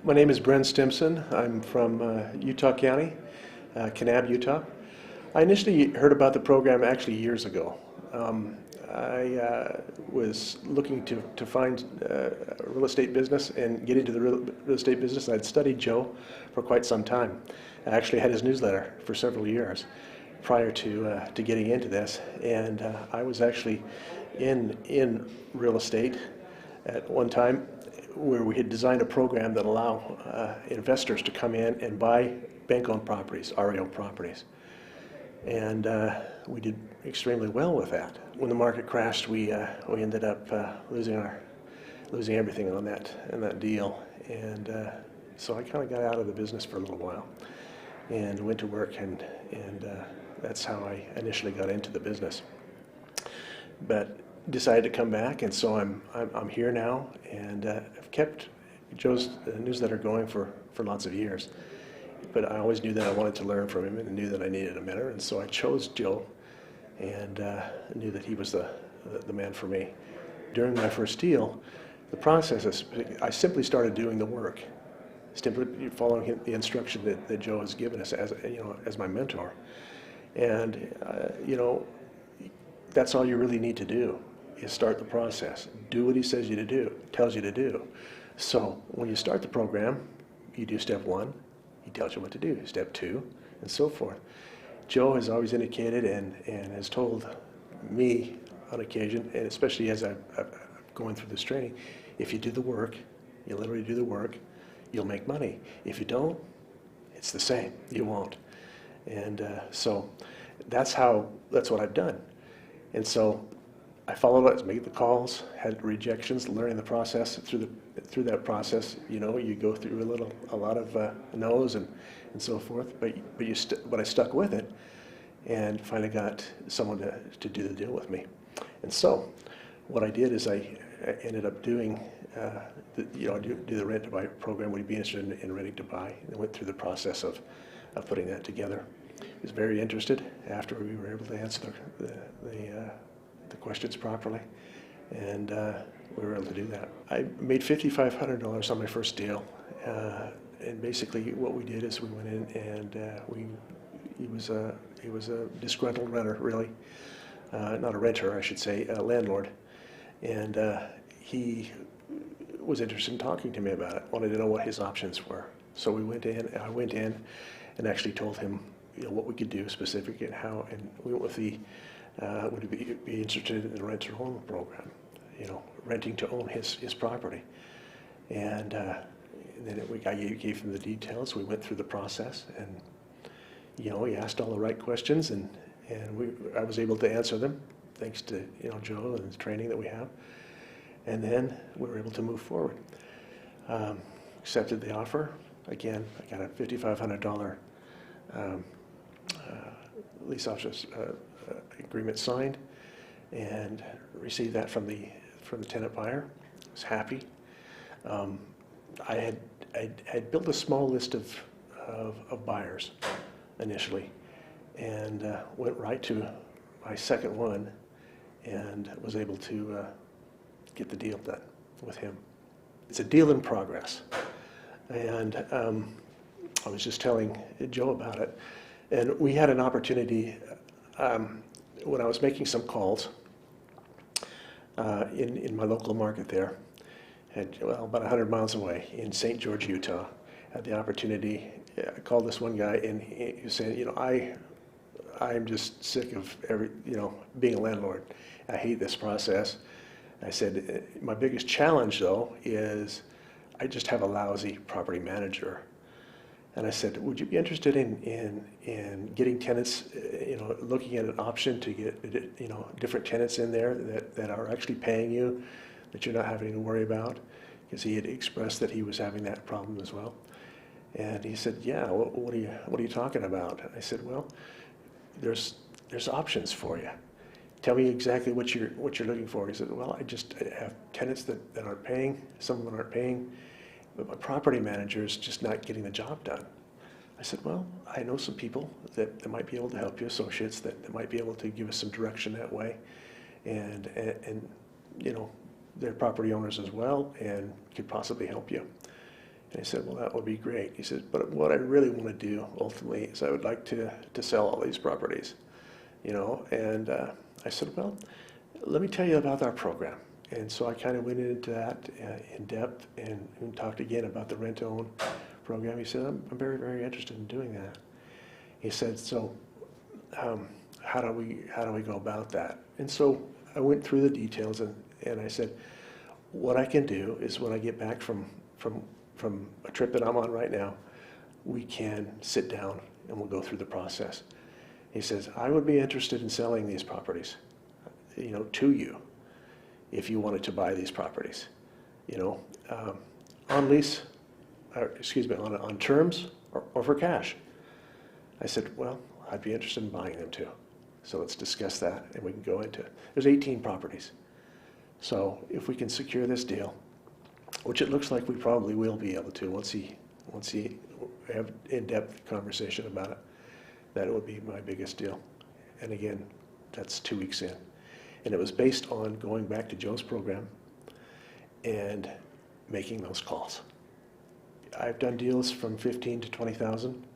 My name is Brent Stimson. I'm from Utah County, Kanab, Utah. I initially heard about the program actually years ago. I was looking to find a real estate business and get into the real estate business. I'd studied Joe for quite some time. I actually had his newsletter for several years prior to getting into this, and I was actually in real estate at one time where we had designed a program that allow investors to come in and buy bank-owned properties, REO properties. And we did extremely well with that. When the market crashed, we ended up losing everything on that deal. And so I kind of got out of the business for a little while and went to work, and that's how I initially got into the business. But decided to come back, and so I'm here now, and I've kept Joe's newsletter going for lots of years. But I always knew that I wanted to learn from him and knew that I needed a mentor, and so I chose Joe and knew that he was the man for me. During my first deal, the process is I simply started doing the work, simply following the instruction that Joe has given us as my mentor. And that's all you really need to do, is start the process. Do what he says you to do, tells you to do. So when you start the program, you do step 1, he tells you what to do, step 2, and so forth. Joe has always indicated and has told me on occasion, and especially as I'm going through this training, if you do the work, you literally do the work, you'll make money. If you don't, it's the same, you won't. And so that's what I've done. And so I followed it, made the calls, had rejections, learning the process. Through that process, you go through a lot of no's and so forth. But I stuck with it, and finally got someone to do the deal with me. And so, what I did is I ended up doing do the rent to buy program. Would you be interested in renting to buy? And went through the process of putting that together. I was very interested after we were able to answer the questions properly, and we were able to do that. I made $5,500 on my first deal, and basically what we did is we went in and he was a disgruntled renter, really, not a renter, I should say, a landlord, and he was interested in talking to me about it, wanted to know what his options were. So I went in and actually told him what we could do specific and how, and we went with the would he be interested in the rent-to-own program, renting to own his property. And then I gave him the details. We went through the process, and he asked all the right questions, and I was able to answer them thanks to Joe and the training that we have. And then we were able to move forward. Accepted the offer. Again, I got a $5,500 lease option agreement signed, and received that from the tenant buyer. I was happy. I had built a small list of buyers initially, and went right to my second one, and was able to get the deal done with him. It's a deal in progress, and I was just telling Joe about it, and we had an opportunity. When I was making some calls in my local market there, about 100 miles away in St. George, Utah, had the opportunity. I called this one guy, and he was saying, I'm just sick of being a landlord. I hate this process. I said, my biggest challenge though is I just have a lousy property manager. And I said, would you be interested in getting tenants, looking at an option to get, different tenants in there that are actually paying you, that you're not having to worry about? Because he had expressed that he was having that problem as well. And he said, yeah, what are you talking about? And I said, well, there's options for you. Tell me exactly what you're looking for. He said, well, I have tenants that aren't paying, some of them aren't paying, but my property manager is just not getting the job done. I said, well, I know some people that might be able to help you, associates that might be able to give us some direction that way, and they're property owners as well and could possibly help you. And I said, well, that would be great. He said, but what I really want to do ultimately is I would like to sell all these properties, you know. And I said, well, let me tell you about our program. And so I kind of went into that in depth and talked again about the rent-to-own program. He said, I'm very, very interested in doing that. He said, so how do we go about that? And so I went through the details, and I said, what I can do is when I get back from a trip that I'm on right now, we can sit down and we'll go through the process. He says, I would be interested in selling these properties, you know, to you, if you wanted to buy these properties, you know, on lease, on terms or for cash. I said, well, I'd be interested in buying them too. So let's discuss that and we can go into it. There's 18 properties. So if we can secure this deal, which it looks like we probably will be able to once he have in-depth conversation about it, that would be my biggest deal. And again, that's 2 weeks in. And it was based on going back to Joe's program and making those calls. I've done deals from 15 to 20,000.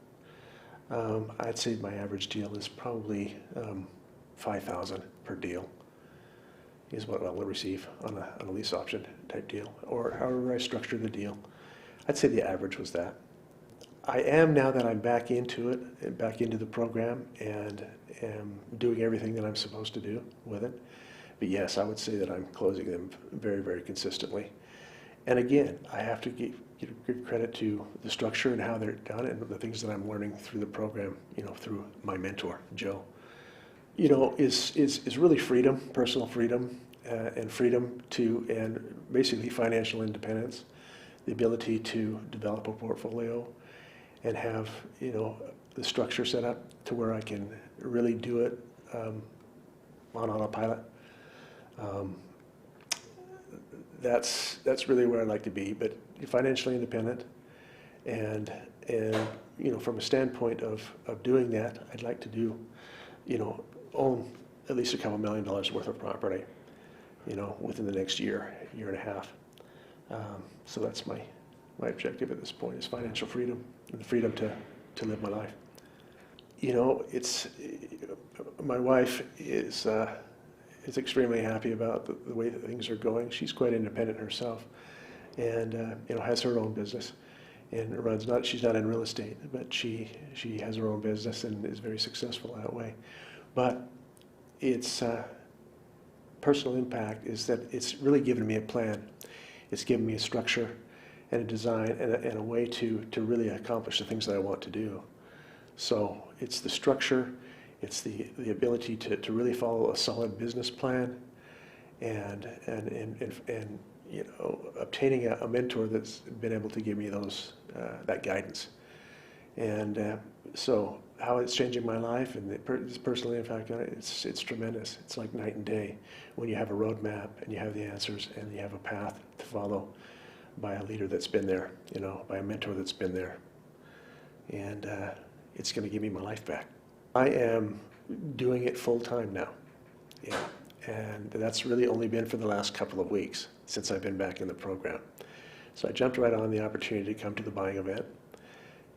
I'd say my average deal is probably 5,000 per deal is what I'll receive on a lease option type deal, or however I structure the deal. I'd say the average was that. I am, now that I'm back into it, back into the program, and am doing everything that I'm supposed to do with it. But yes, I would say that I'm closing them very, very consistently. And again, I have to give credit to the structure and how they're done and the things that I'm learning through the program, you know, through my mentor, Joe. You know, is really freedom, personal freedom, and freedom to, and basically financial independence, the ability to develop a portfolio and have, you know, the structure set up to where I can really do it on autopilot. That's really where I'd like to be, but financially independent, and you know, from a standpoint of doing that, I'd like to do, you know, own at least a couple $1 million worth of property, you know, within the next year and a half. So that's my objective at this point, is financial freedom and the freedom to live my life. You know, it's, my wife is extremely happy about the way that things are going. She's quite independent herself, and you know, has her own business, and runs, she's not in real estate, but she has her own business and is very successful that way. But its personal impact is that it's really given me a plan. It's given me a structure and a design and a way to really accomplish the things that I want to do. So it's the structure, it's the ability to really follow a solid business plan, and you know, obtaining a mentor that's been able to give me those that guidance. And so how it's changing my life and this personal impact on it, it's tremendous. It's like night and day when you have a roadmap and you have the answers and you have a path to follow by a leader that's been there, you know, by a mentor that's been there. And it's going to give me my life back. I am doing it full time now, yeah, and that's really only been for the last couple of weeks since I've been back in the program. So I jumped right on the opportunity to come to the buying event,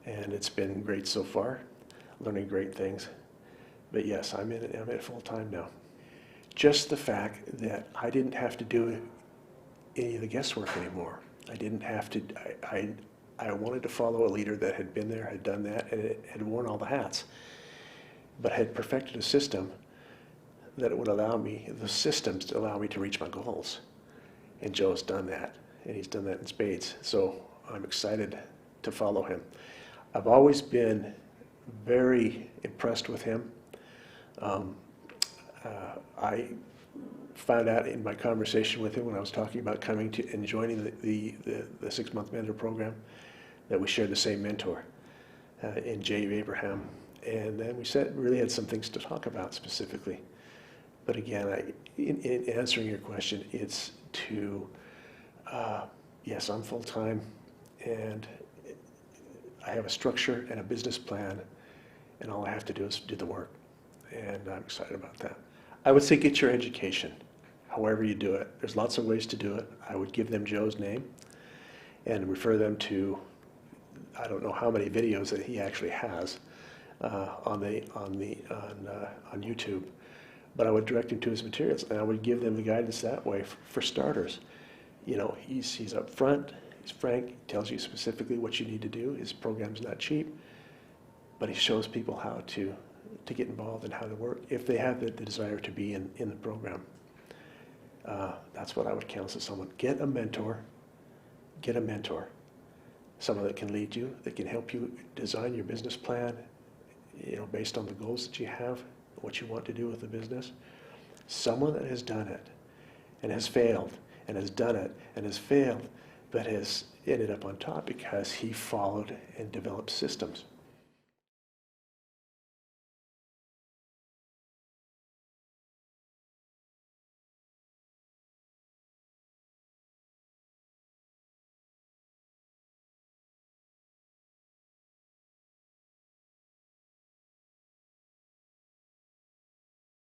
and it's been great so far, learning great things. But yes, I'm in it full time now. Just the fact that I didn't have to do any of the guesswork anymore. I didn't have to, I wanted to follow a leader that had been there, had done that, and had worn all the hats, but had perfected a system that would allow me, the systems to allow me to reach my goals. And Joe's done that, and he's done that in spades. So I'm excited to follow him. I've always been very impressed with him. I found out in my conversation with him when I was talking about coming to and joining the 6-month mentor program that we shared the same mentor in Jay Abraham. And then we really had some things to talk about specifically. But again, in answering your question, it's to, yes, I'm full-time, and I have a structure and a business plan, and all I have to do is do the work. And I'm excited about that. I would say get your education, however you do it. There's lots of ways to do it. I would give them Joe's name, and refer them to, I don't know how many videos that he actually has on YouTube, but I would direct him to his materials, and I would give them the guidance that way. For starters, you know, he's up front, he's frank, he tells you specifically what you need to do. His program's not cheap, but he shows people how to get involved and how to work if they have the desire to be in the program. That's what I would counsel someone. Get a mentor. Get a mentor. Someone that can lead you, that can help you design your business plan, you know, based on the goals that you have, what you want to do with the business. Someone that has done it and has failed and has done it and has failed, but has ended up on top because he followed and developed systems.